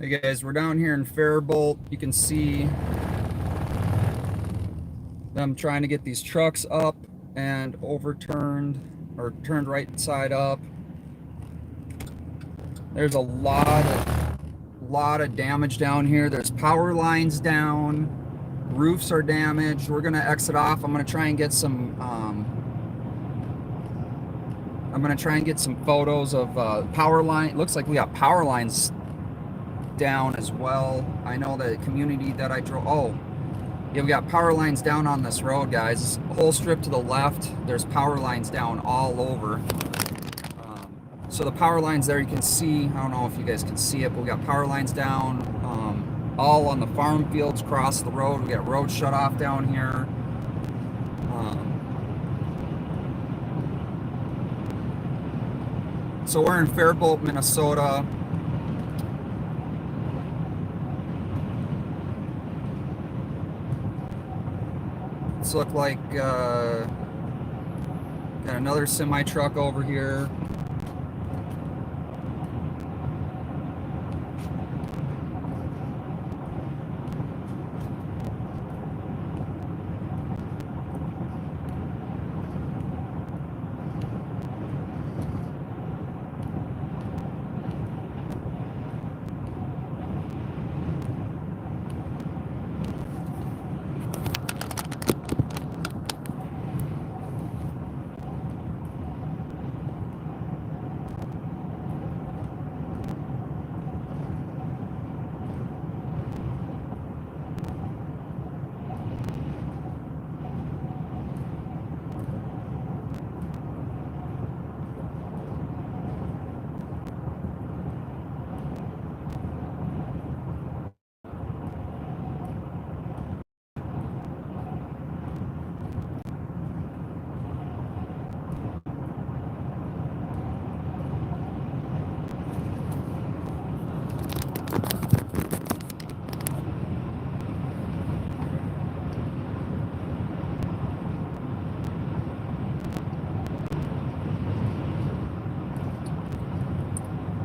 Hey guys, we're down here in Fairbault. You can see them trying to get these trucks up and overturned or turned right side up. There's a lot of damage down here. There's power lines down, roofs are damaged. We're gonna exit off. I'm gonna try and get some photos of power line. It looks like we got power lines down as well. I know the community that I drove. Oh, yeah, we got power lines down on this road, guys. This whole strip to the left, there's power lines down all over. So the power lines there, you can see, I don't know if you guys can see it, but we got power lines down all on the farm fields across the road. We got road shut off down here. So we're in Faribault, Minnesota. Let's look like got another semi truck over here.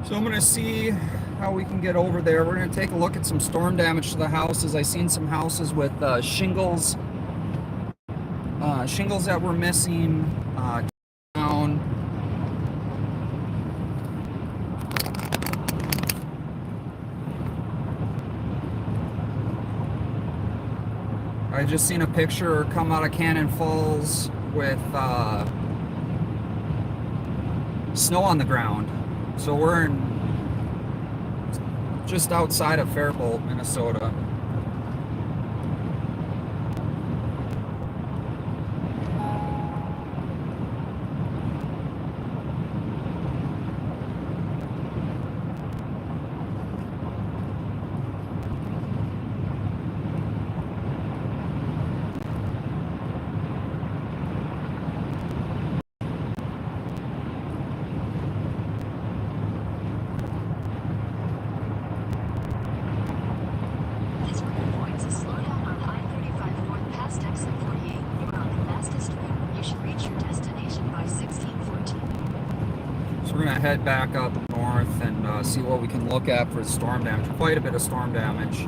So I'm gonna see how we can get over there. We're gonna take a look at some storm damage to the houses. I seen some houses with shingles that were missing down. I just seen a picture come out of Cannon Falls with snow on the ground. So we're just outside of Fairbault, Minnesota. We're gonna head back up north and see what we can look at for storm damage. Quite a bit of storm damage.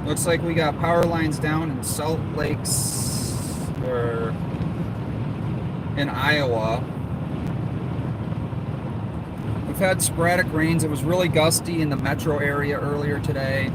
Looks like we got power lines down in Salt Lakes or in Iowa. We've had sporadic rains. It was really gusty in the metro area earlier today.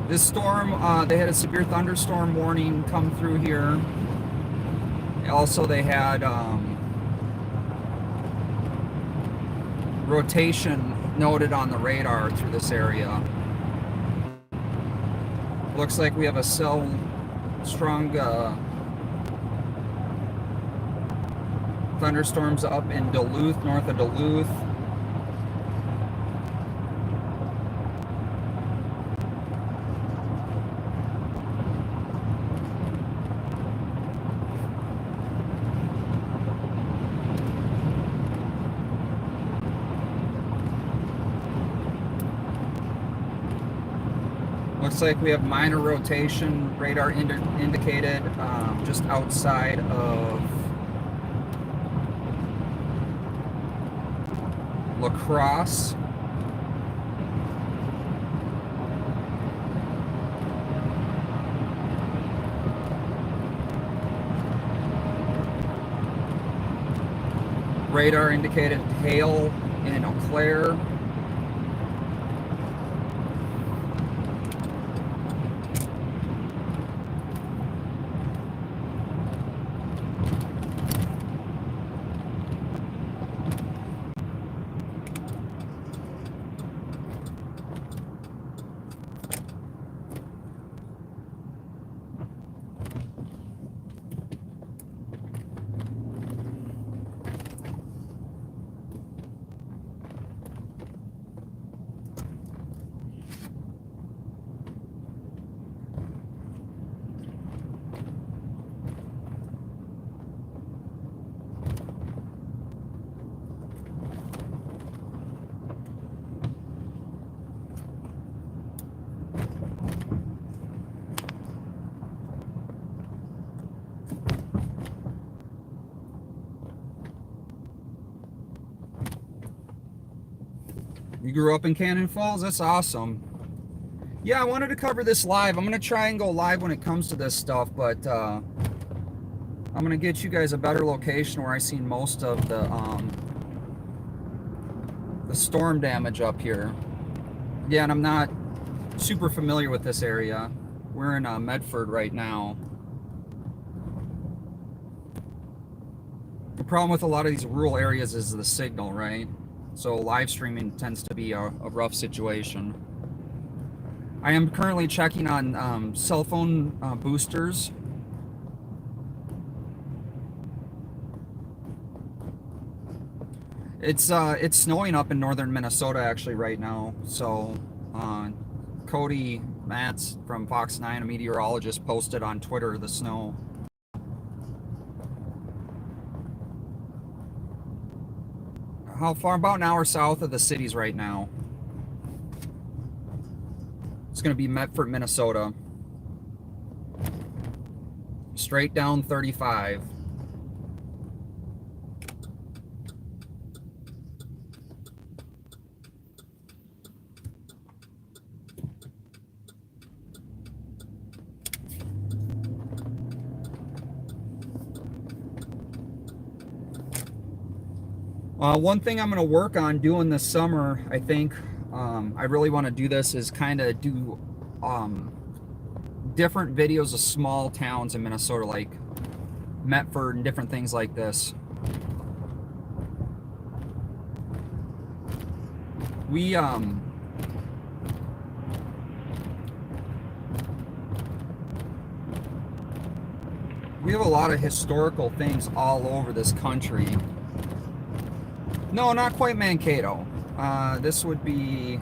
This storm, they had a severe thunderstorm warning come through here. Also, they had rotation noted on the radar through this area. Looks like we have a strong thunderstorms up in Duluth, north of Duluth. Looks like we have minor rotation radar indicated just outside of La Crosse. Radar indicated hail in Eau Claire. You grew up in Cannon Falls? That's awesome. Yeah, I wanted to cover this live. I'm going to try and go live when it comes to this stuff, but I'm going to get you guys a better location where I seen most of the storm damage up here. Again, I'm not super familiar with this area. We're in Medford right now. The problem with a lot of these rural areas is the signal, right? So live streaming tends to be a rough situation. I am currently checking on cell phone boosters. It's snowing up in northern Minnesota actually right now. So Cody Matz from Fox 9, a meteorologist, posted on Twitter the snow. How far? About an hour south of the cities right now. It's going to be Medford, Minnesota. Straight down 35. One thing I'm going to work on doing this summer, I think, I really want to do this, is kind of do different videos of small towns in Minnesota, like Medford and different things like this. We have a lot of historical things all over this country. No, not quite Mankato. This would be...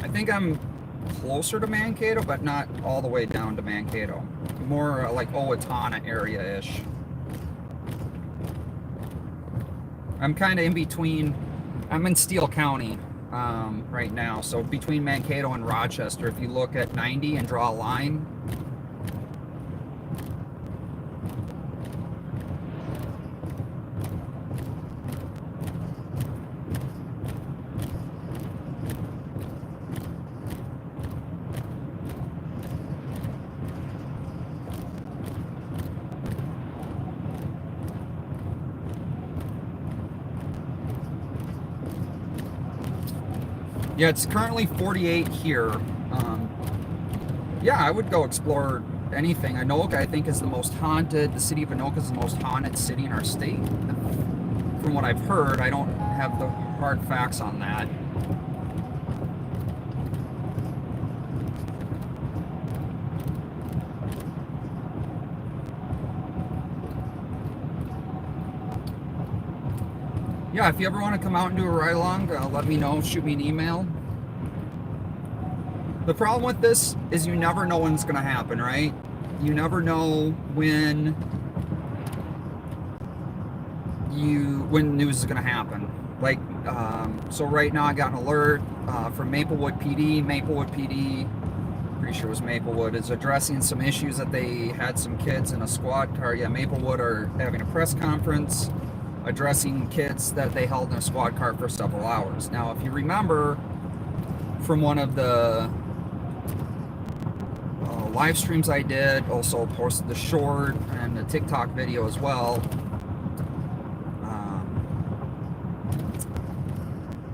I think I'm closer to Mankato, but not all the way down to Mankato. More like Owatonna area-ish. I'm kind of in between. I'm in Steele County right now, so between Mankato and Rochester. If you look at 90 and draw a line, Yeah, it's currently 48 here. Yeah, I would go explore anything. Anoka, I think, is the most haunted. The city of Anoka is the most haunted city in our state. From what I've heard, I don't have the hard facts on that. Yeah, if you ever want to come out and do a ride along, let me know. Shoot me an email. The problem with this is you never know when it's going to happen, right? You never know when news is going to happen. Like, so right now I got an alert from Maplewood PD. Maplewood PD, pretty sure it was Maplewood, is addressing some issues that they had some kids in a squad car. Yeah, Maplewood are having a press conference addressing kids that they held in a squad car for several hours. Now, if you remember from one of the live streams I did, also posted the short and the TikTok video as well,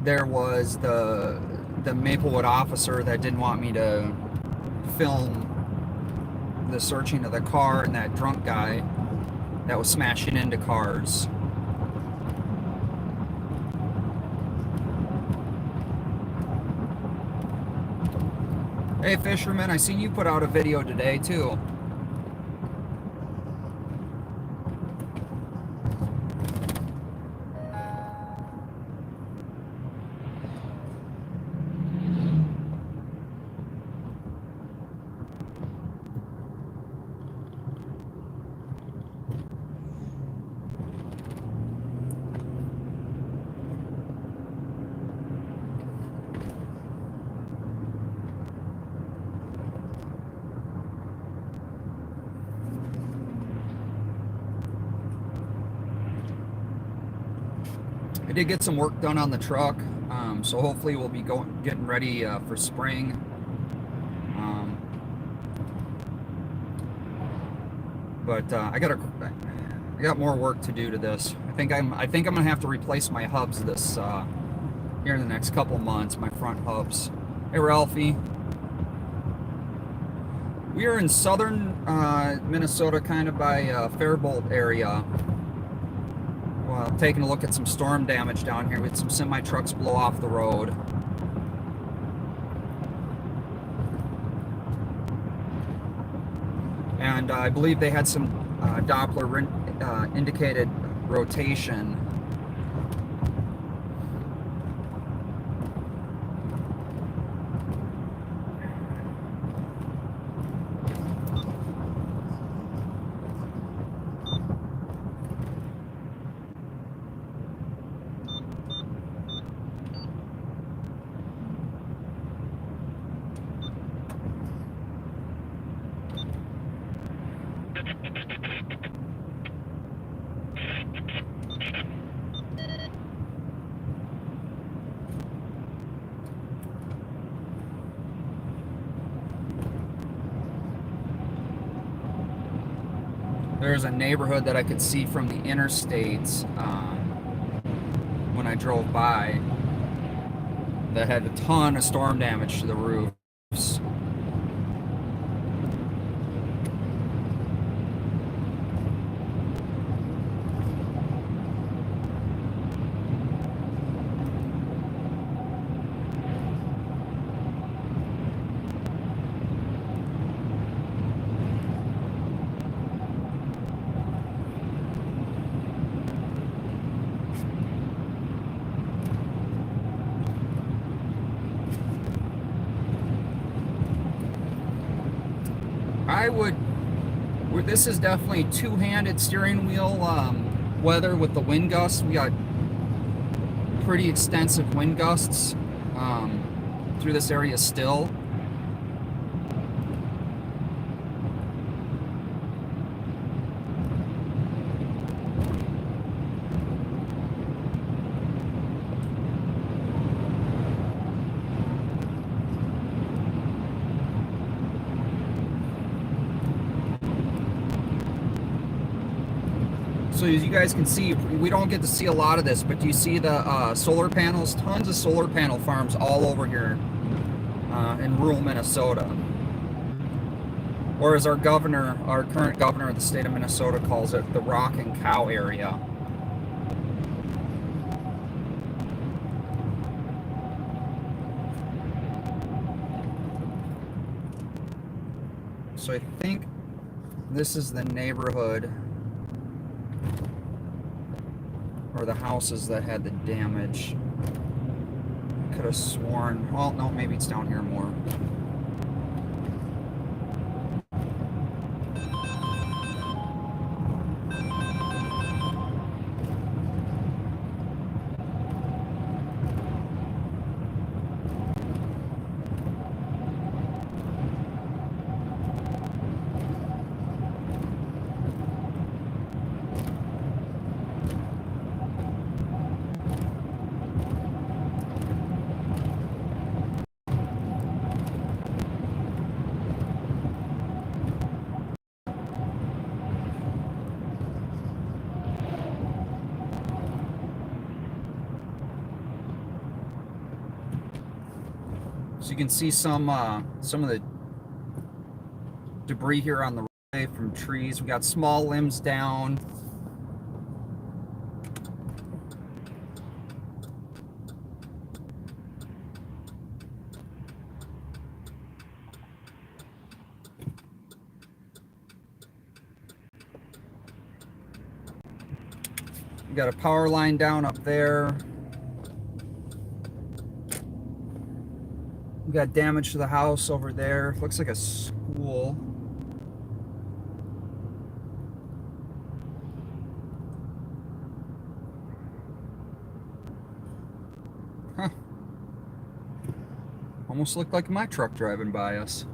there was the Maplewood officer that didn't want me to film the searching of the car and that drunk guy that was smashing into cars. Hey Fisherman, I seen you put out a video today too. I did get some work done on the truck, so hopefully we'll be getting ready for spring. But I got more work to do to this. I think I'm gonna have to replace my hubs this here in the next couple months. My front hubs. Hey Ralphie, we are in southern Minnesota, kind of by Fairbault area. Taking a look at some storm damage down here. We had some semi trucks blow off the road. And I believe they had some Doppler indicated rotation. There's a neighborhood that I could see from the interstates when I drove by that had a ton of storm damage to the roofs. This is definitely two-handed steering wheel weather with the wind gusts. We got pretty extensive wind gusts through this area still. So as you guys can see, we don't get to see a lot of this, but do you see the solar panels? Tons of solar panel farms all over here in rural Minnesota. Or as our governor, our current governor of the state of Minnesota calls it, the rock and cow area. So I think this is the neighborhood or the houses that had the damage. I could have sworn, well, no, maybe it's down here more. So you can see some of the debris here on the roadway from trees. We got small limbs down. We got a power line down up there. We got damage to the house over there. Looks like a school. Huh. Almost looked like my truck driving by us.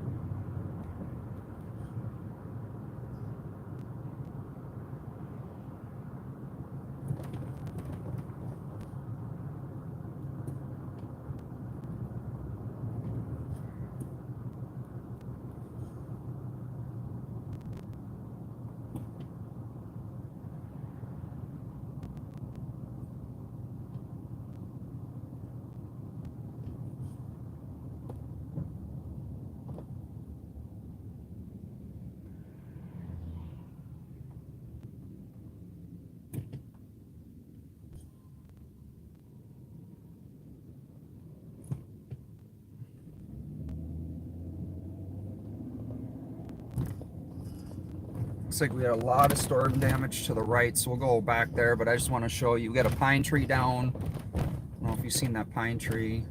Looks like we had a lot of storm damage to the right, so we'll go back there, but I just want to show you. We got a pine tree down. I don't know if you've seen that pine tree.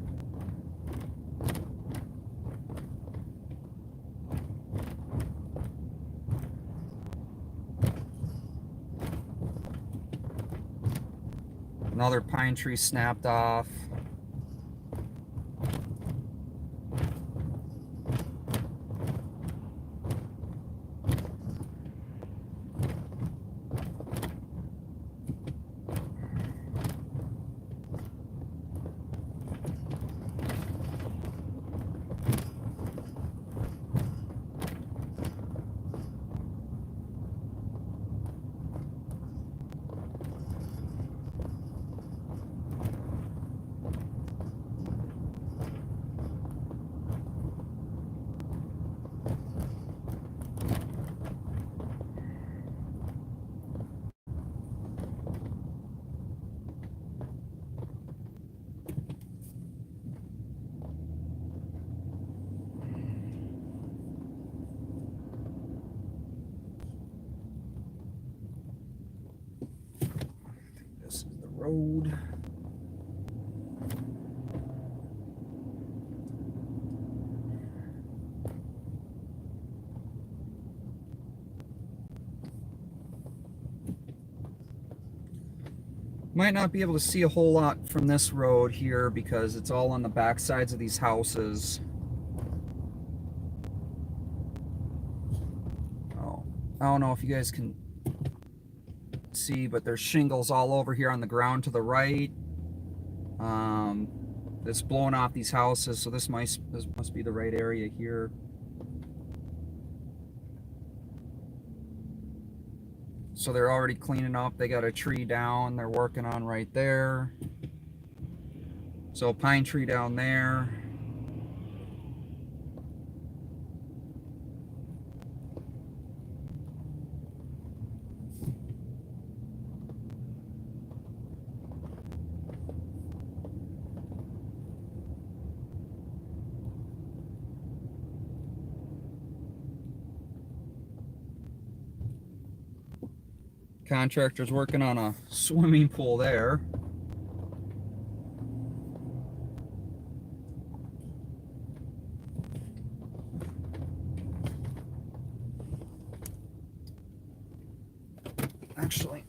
Another pine tree snapped off. This is the road. Might not be able to see a whole lot from this road here because it's all on the back sides of these houses. Oh, I don't know if you guys can see, but there's shingles all over here on the ground to the right. That's blowing off these houses, so this must be the right area here. So they're already cleaning up. They got a tree down they're working on right there. So pine tree down there. Contractor's working on a swimming pool there. Actually,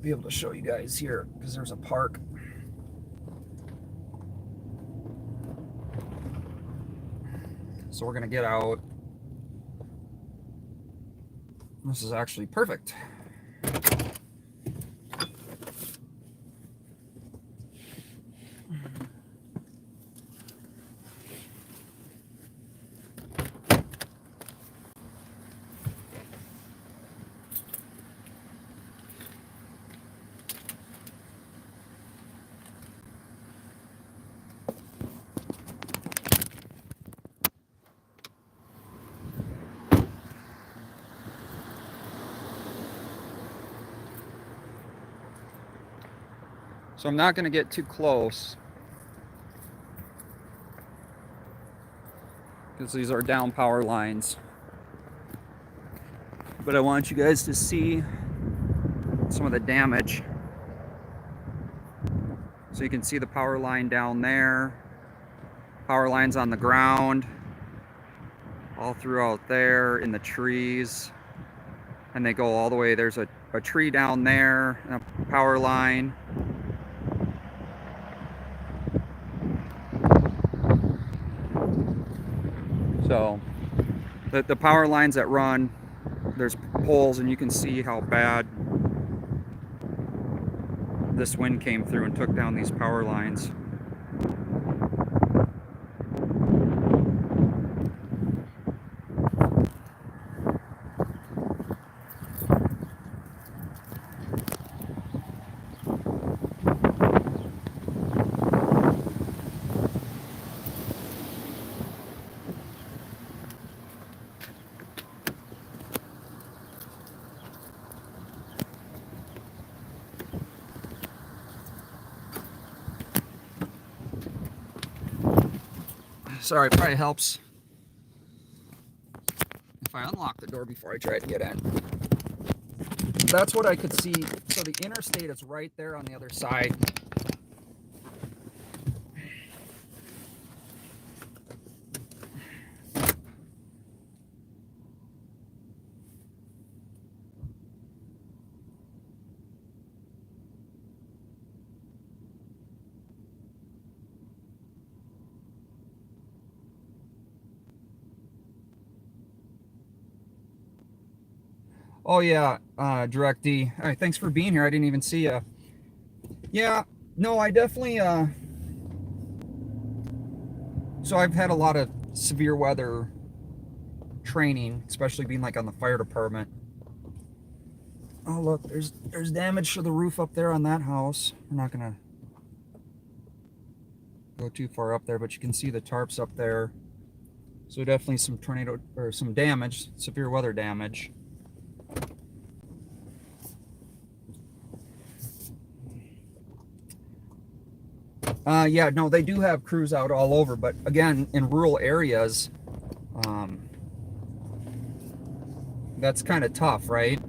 be able to show you guys here because there's a park. So we're gonna get out. This is actually perfect. So I'm not going to get too close because these are down power lines. But I want you guys to see some of the damage. So you can see the power line down there, power lines on the ground, all throughout there in the trees. And they go all the way. There's a tree down there, a power line. So the power lines that run, there's poles, and you can see how bad this wind came through and took down these power lines. Sorry, probably helps if I unlock the door before I try to get in. That's what I could see. So the interstate is right there on the other side. Oh yeah, Direct D. All right, thanks for being here. I didn't even see you. Yeah, no, I definitely. So I've had a lot of severe weather training, especially being like on the fire department. Oh look, there's damage to the roof up there on that house. We're not gonna go too far up there, but you can see the tarps up there. So definitely some tornado or some damage, severe weather damage. Yeah, no, they do have crews out all over, but again, in rural areas, that's kind of tough, right?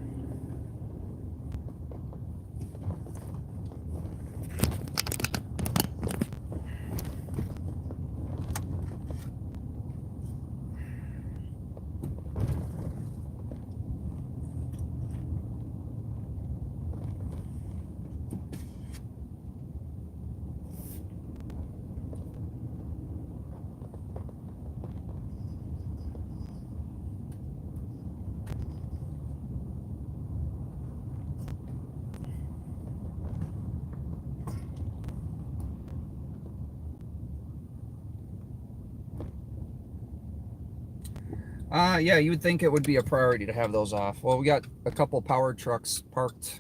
Yeah, you would think it would be a priority to have those off. Well, we got a couple power trucks parked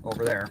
over there.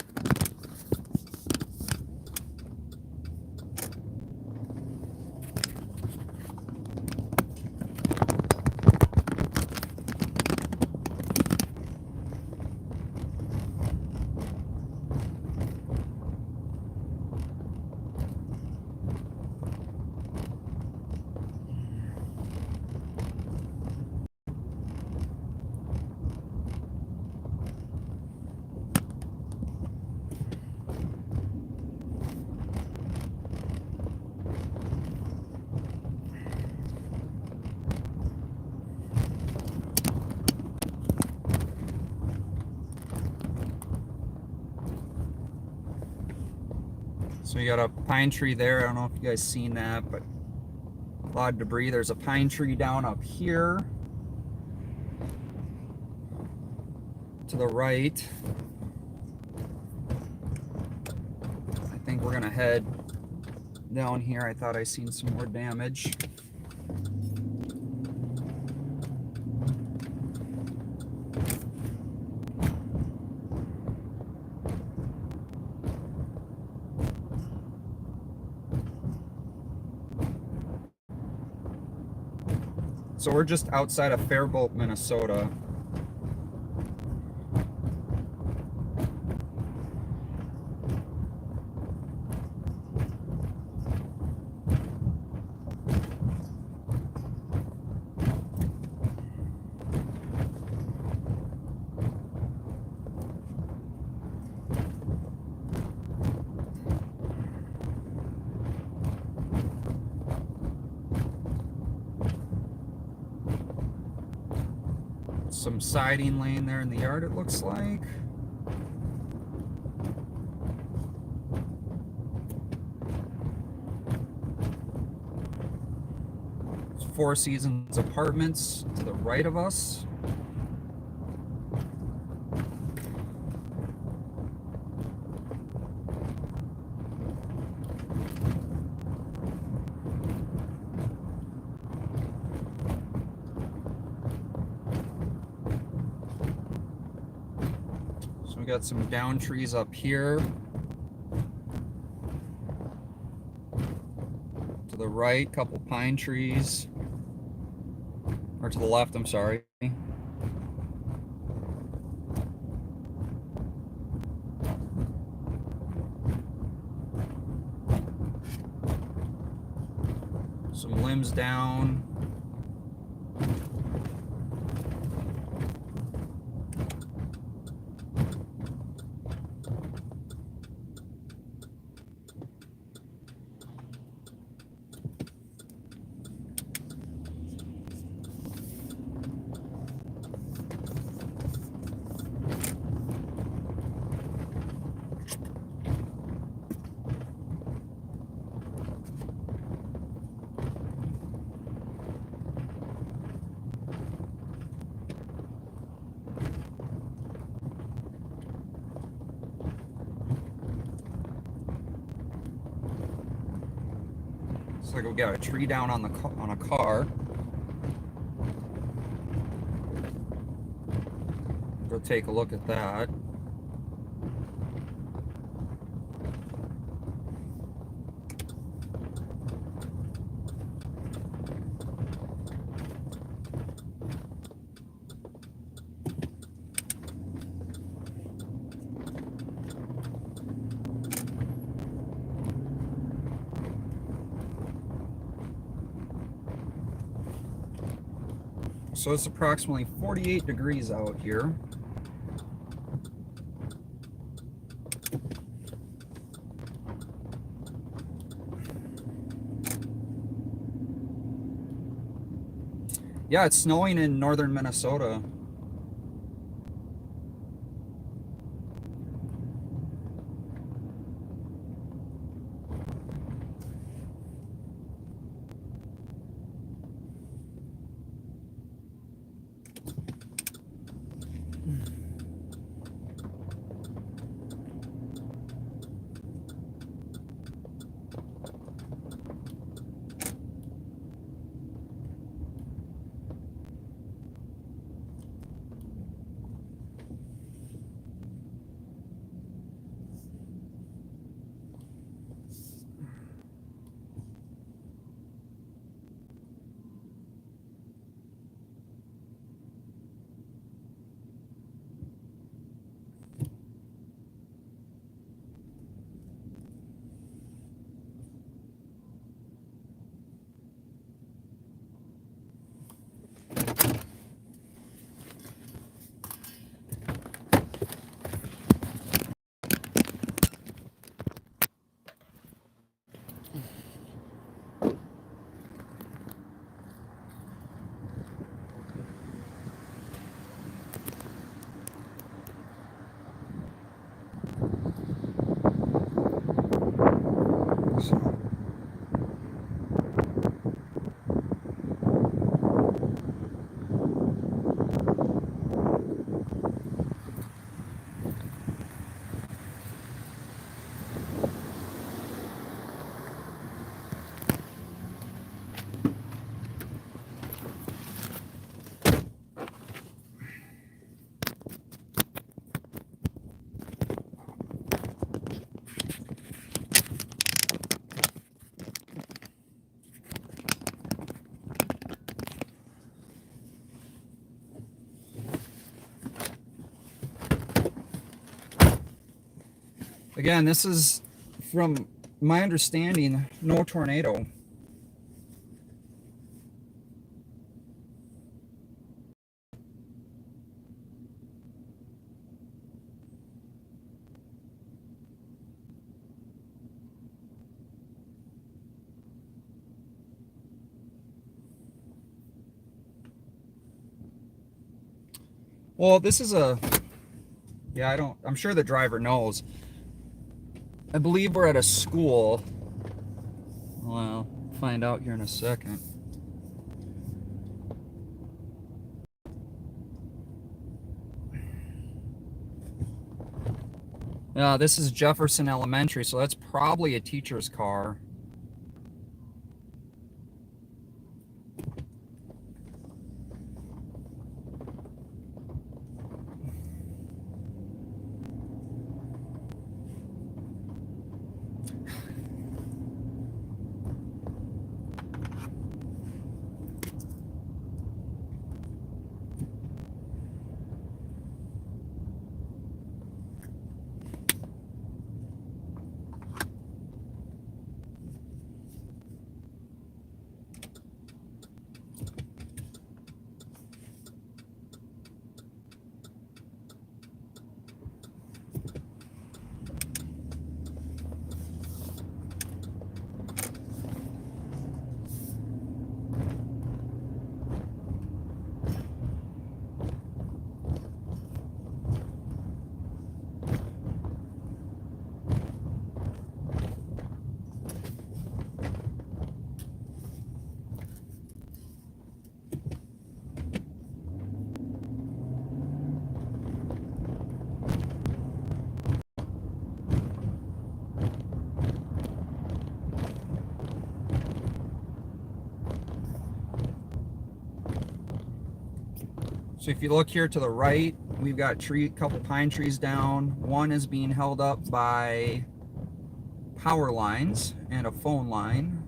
So you got a pine tree there. I don't know if you guys seen that, but a lot of debris. There's a pine tree down up here to the right. I think we're gonna head down here. I thought I seen some more damage. So we're just outside of Faribault, Minnesota. Some siding laying there in the yard, it looks like. It's Four Seasons Apartments to the right of us. We got some down trees up here to the right, couple pine trees, or to the left, I'm sorry. Some limbs down. Looks like we got a tree down on a car. Go take a look at that. So it's approximately 48 degrees out here. Yeah, it's snowing in northern Minnesota. Again, this is, from my understanding, no tornado. Well, this is a, yeah, I'm sure the driver knows. I believe we're at a school. Well, I'll find out here in a second. This is Jefferson Elementary, so that's probably a teacher's car. So if you look here to the right, we've got a couple pine trees down. One is being held up by power lines and a phone line.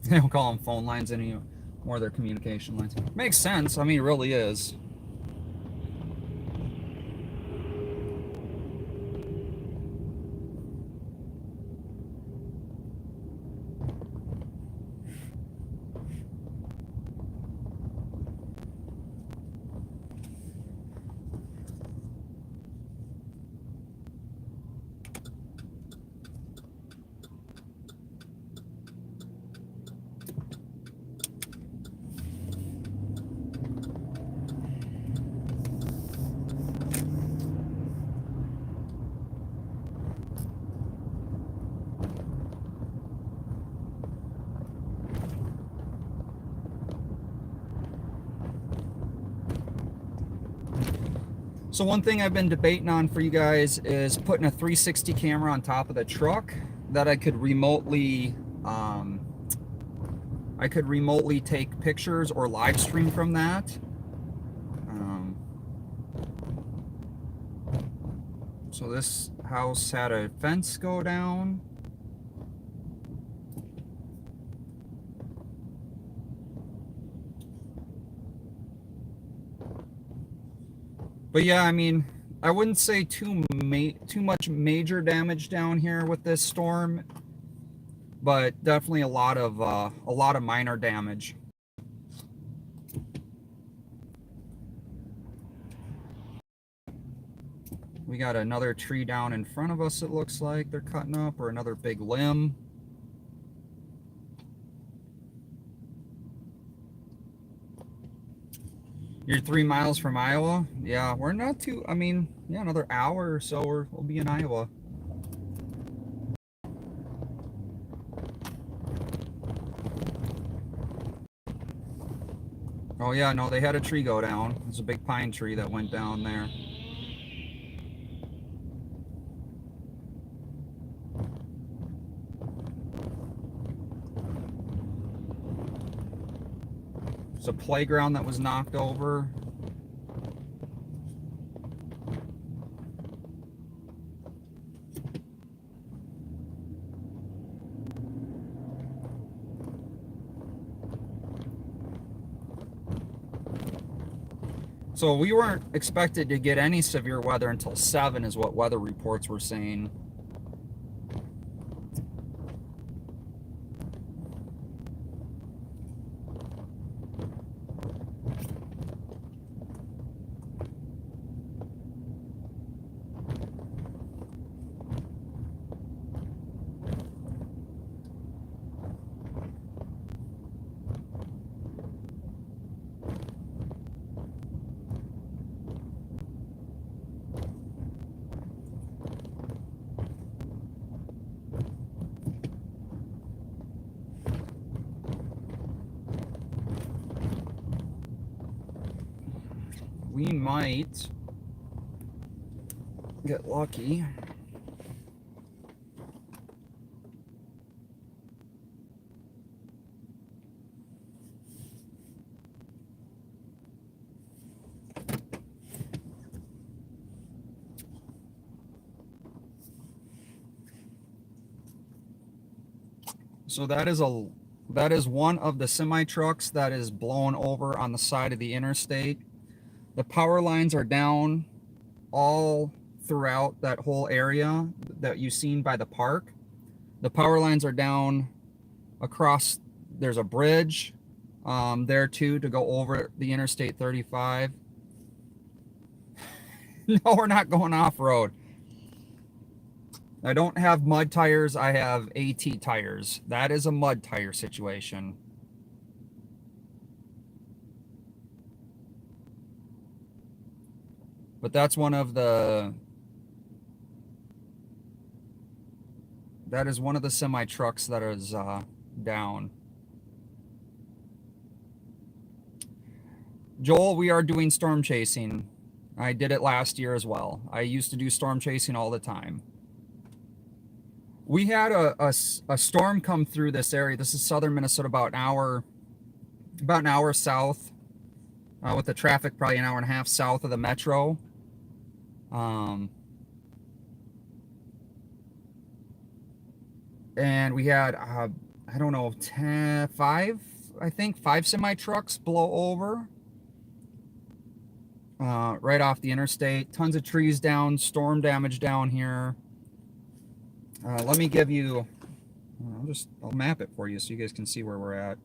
They don't call them phone lines anymore, they're communication lines. Makes sense. I mean, it really is. So one thing I've been debating on for you guys is putting a 360 camera on top of the truck that I could remotely take pictures or live stream from that. So this house had a fence go down. But yeah, I mean, I wouldn't say too much major damage down here with this storm, but definitely a lot of minor damage. We got another tree down in front of us, it looks like they're cutting up, or another big limb. You're 3 miles from Iowa? Yeah, we're not too, I mean, yeah, another hour or so we'll be in Iowa. Oh yeah, no, they had a tree go down. There's a big pine tree that went down there. There's a playground that was knocked over. So we weren't expected to get any severe weather until 7 is what weather reports were saying. We might get lucky. So that is one of the semi trucks that is blown over on the side of the interstate. The power lines are down all throughout that whole area that you've seen by the park. The power lines are down across, there's a bridge there too to go over the Interstate 35. No, we're not going off-road. I don't have mud tires, I have AT tires. That is a mud tire situation. But that's one of the, that is one of the semi trucks that is down. Joel, we are doing storm chasing. I did it last year as well. I used to do storm chasing all the time. We had a storm come through this area. This is southern Minnesota, about an hour south, with the traffic probably an hour and a half south of the metro. And we had, I don't know, 5 semi trucks blow over right off the interstate. Tons of trees down, storm damage down here. Let me give you, I'll map it for you so you guys can see where we're at.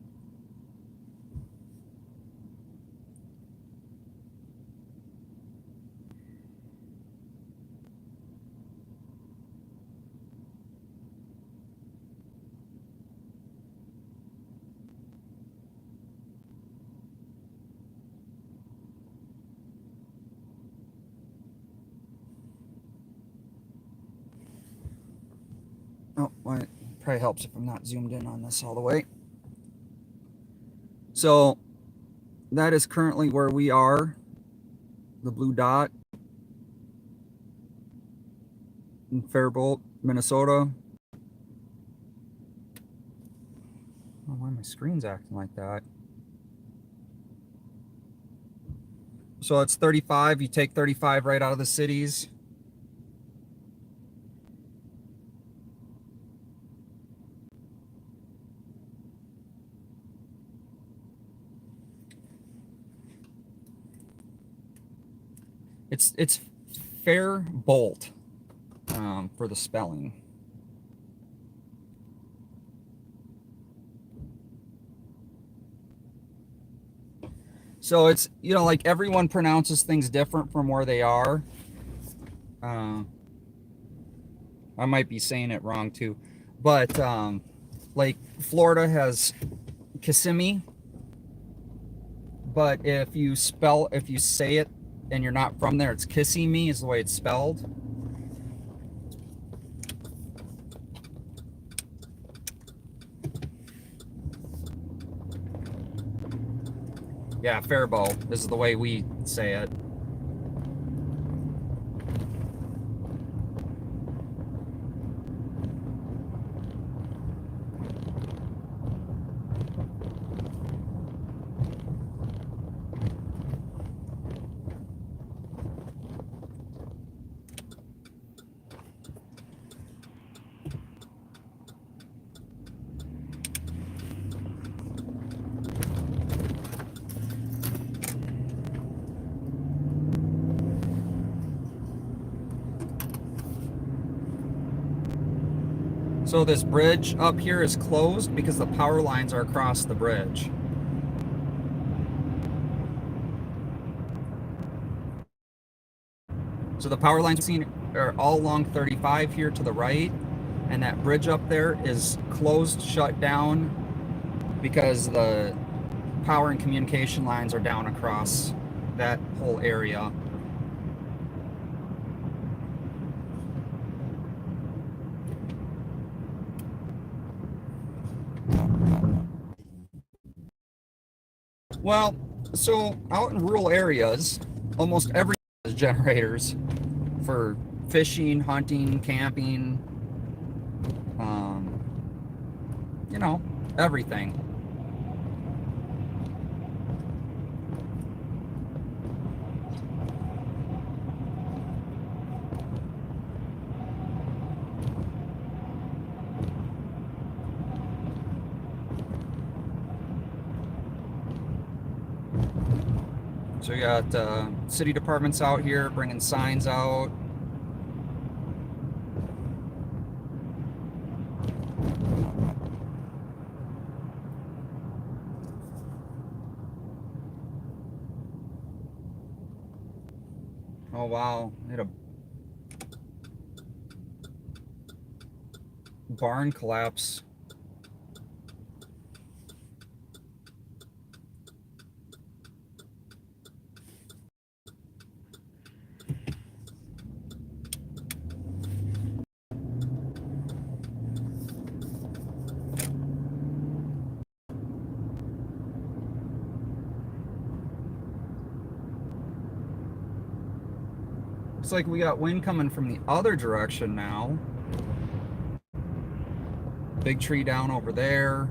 Oh, well, it probably helps if I'm not zoomed in on this all the way. So that is currently where we are, the blue dot in Fairbault, Minnesota. Oh, why my screen's acting like that? So it's 35. You take 35 right out of the cities. It's Fairboult for the spelling. So it's, you know, like everyone pronounces things different from where they are. I might be saying it wrong too, but like Florida has Kissimmee, but if you say it and you're not from there, it's Kissimmee is the way it's spelled. Yeah, Fairbault is the way we say it. So this bridge up here is closed because the power lines are across the bridge. So the power lines are all along 35 here to the right, and that bridge up there is closed, shut down, because the power and communication lines are down across that whole area. Well, so out in rural areas, almost every has generators for fishing, hunting, camping, you know, everything. So you got city departments out here bringing signs out. Oh wow, hit a barn collapse. Looks like we got wind coming from the other direction now. Big tree down over there.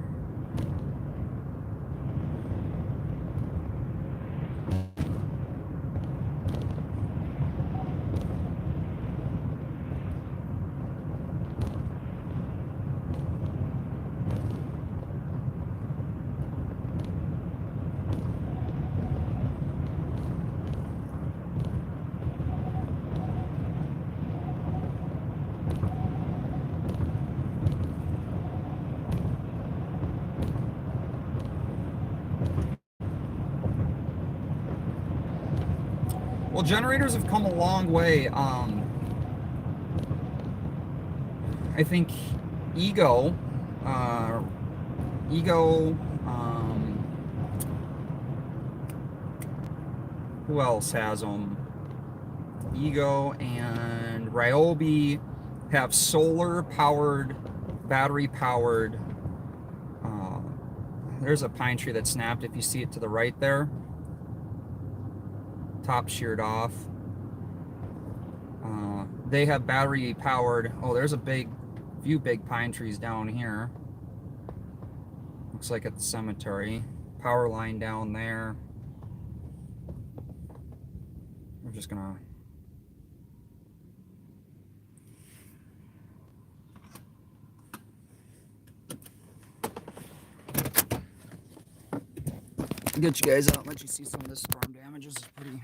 Well, generators have come a long way. I think Ego, who else has them? Ego and Ryobi have solar-powered, battery-powered. There's a pine tree that snapped, if you see it to the right there. Top sheared off. They have battery powered. Oh, there's a few big pine trees down here. Looks like at the cemetery. Power line down there. We're just gonna get you guys out, let you see some of this storm damage. This is pretty.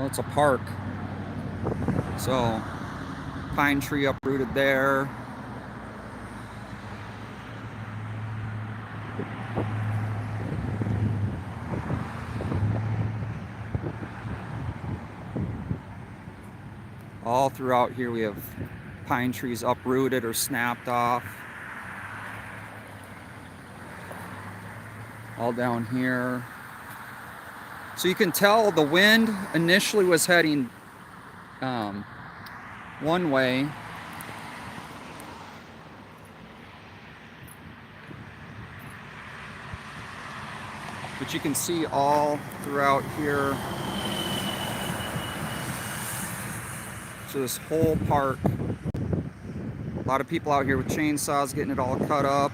Well, it's a park. So, pine tree uprooted there. All throughout here we have pine trees uprooted or snapped off. All down here. So you can tell the wind initially was heading one way. But you can see all throughout here. So this whole park, a lot of people out here with chainsaws getting it all cut up.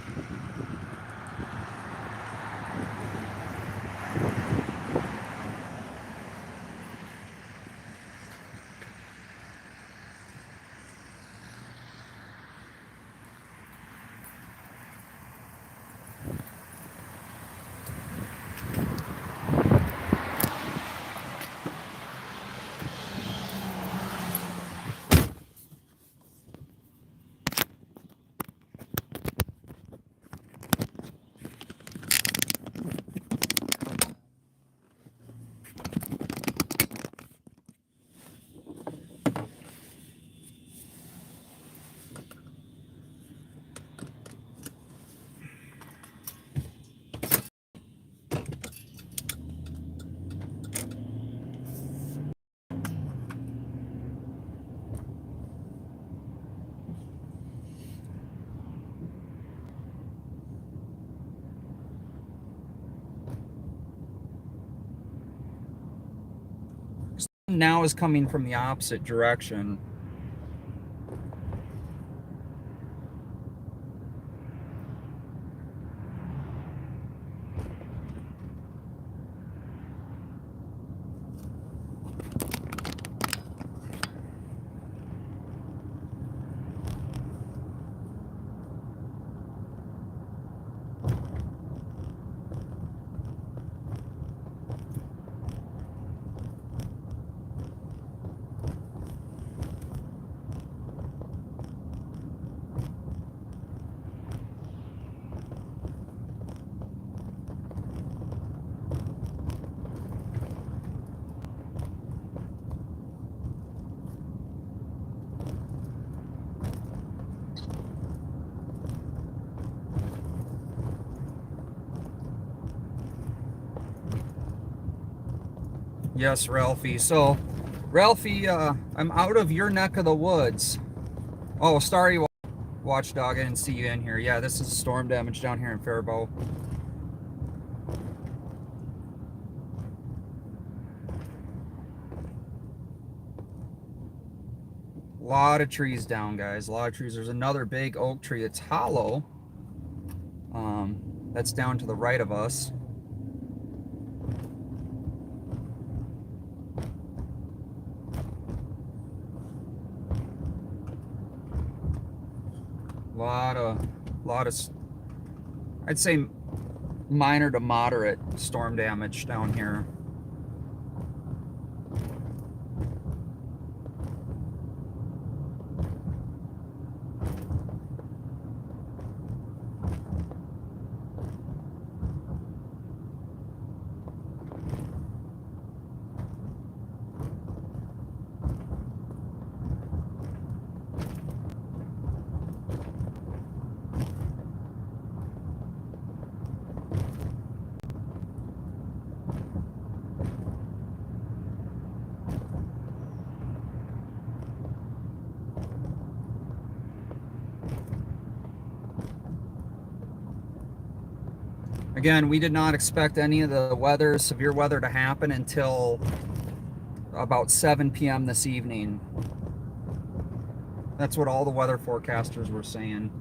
Now is coming from the opposite direction. Yes, Ralphie. So, Ralphie, I'm out of your neck of the woods. Oh, sorry, Watchdog. I didn't see you in here. Yeah, this is storm damage down here in Fairbault. A lot of trees down, guys. A lot of trees. There's another big oak tree that's hollow. That's down to the right of us. Lot of, I'd say minor to moderate storm damage down here. Again, we did not expect any of the weather, severe weather, to happen until about 7 p.m. this evening. That's what all the weather forecasters were saying.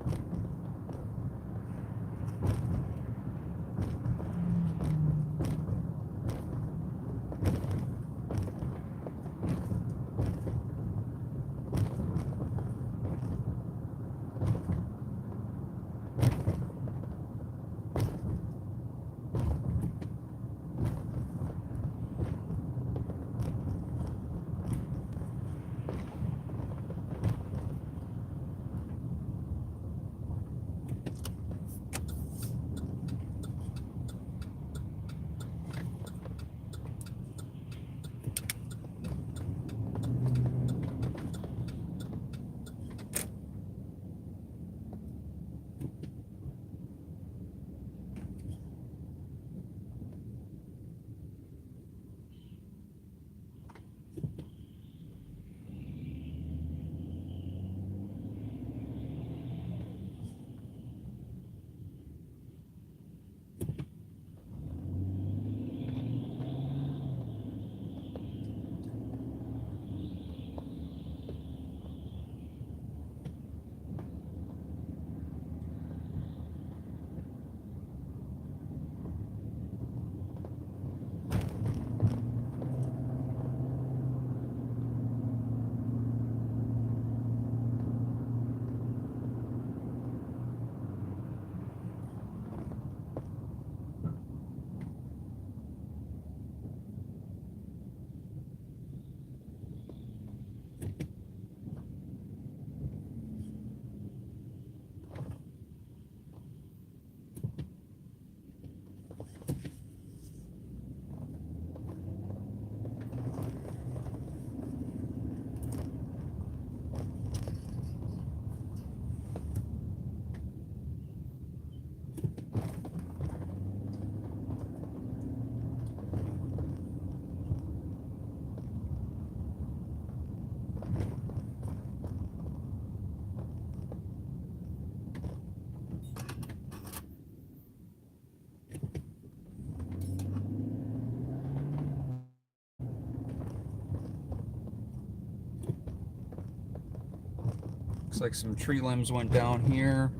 Looks like some tree limbs went down here.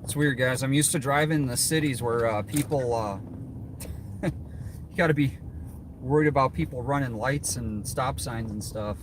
It's weird, guys. I'm used to driving in the cities where people, you got to be worried about people running lights and stop signs and stuff.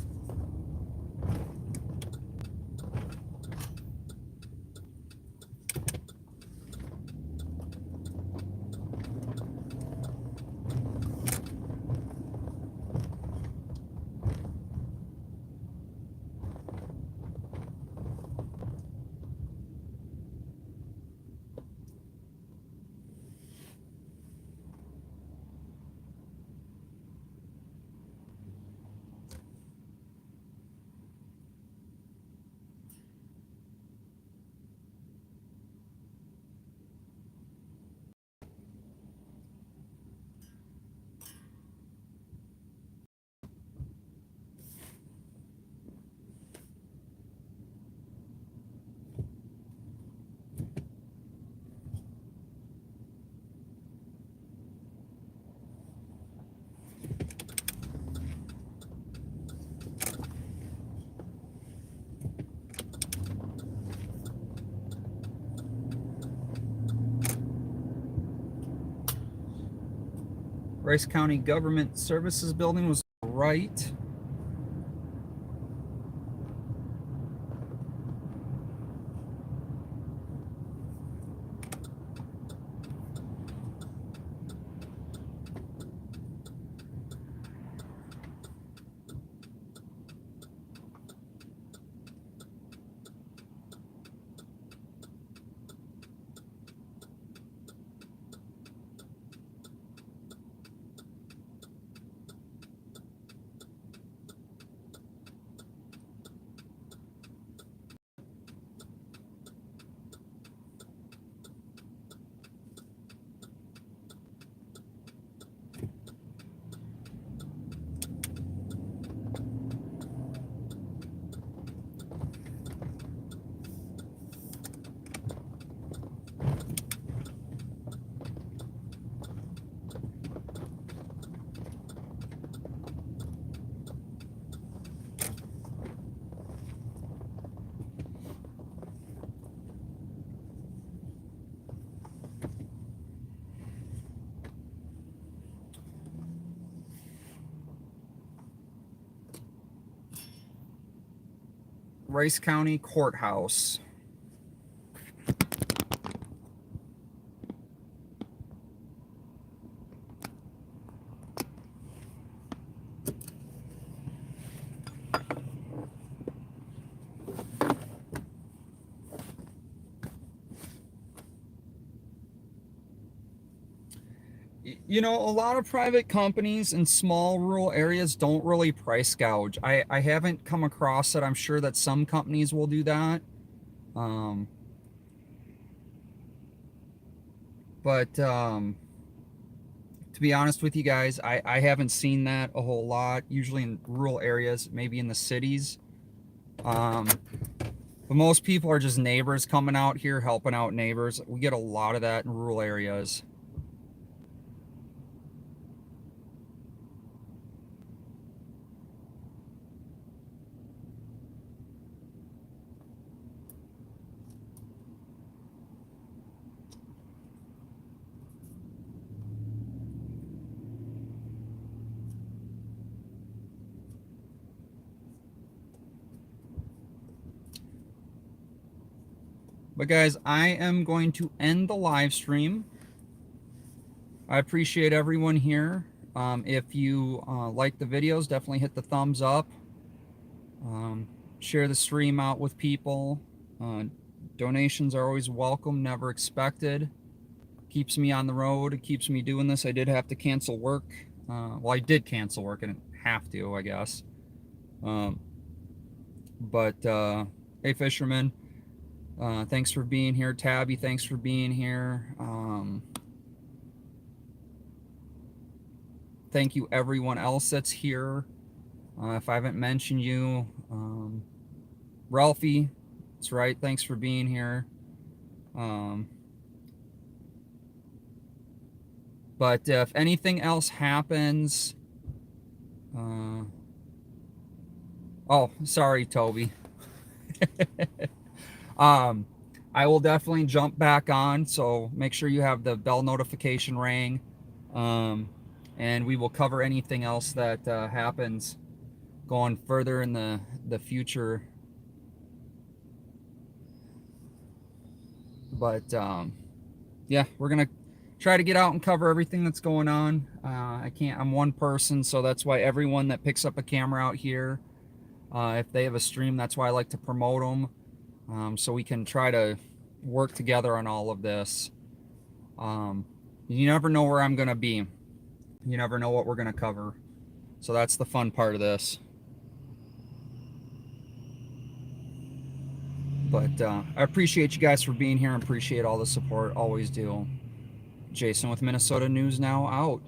Rice County Government Services Building was right. Rice County Courthouse. You know, a lot of private companies in small rural areas don't really price gouge. I haven't come across it. I'm sure that some companies will do that. But to be honest with you guys, I haven't seen that a whole lot. Usually in rural areas, maybe in the cities. But most people are just neighbors coming out here, helping out neighbors. We get a lot of that in rural areas. But guys, I am going to end the live stream. I appreciate everyone here. If you like the videos, definitely hit the thumbs up. Share the stream out with people. Donations are always welcome, never expected. Keeps me on the road. It keeps me doing this. I did have to cancel work. Well, I did cancel work. I didn't have to, I guess. Hey, Fisherman. Thanks for being here. Tabby, thanks for being here. Thank you everyone else that's here. If I haven't mentioned you, Ralphie, that's right. Thanks for being here. But if anything else happens, oh, sorry, Toby. I will definitely jump back on, so make sure you have the bell notification rang, and we will cover anything else that happens going further in the future. But yeah, we're gonna try to get out and cover everything that's going on. I'm one person, so that's why everyone that picks up a camera out here, if they have a stream, that's why I like to promote them, so we can try to work together on all of this. You never know where I'm gonna be. You never know what we're gonna cover. So that's the fun part of this. But I appreciate you guys for being here and appreciate all the support. Always do. Jason with Minnesota News Now out.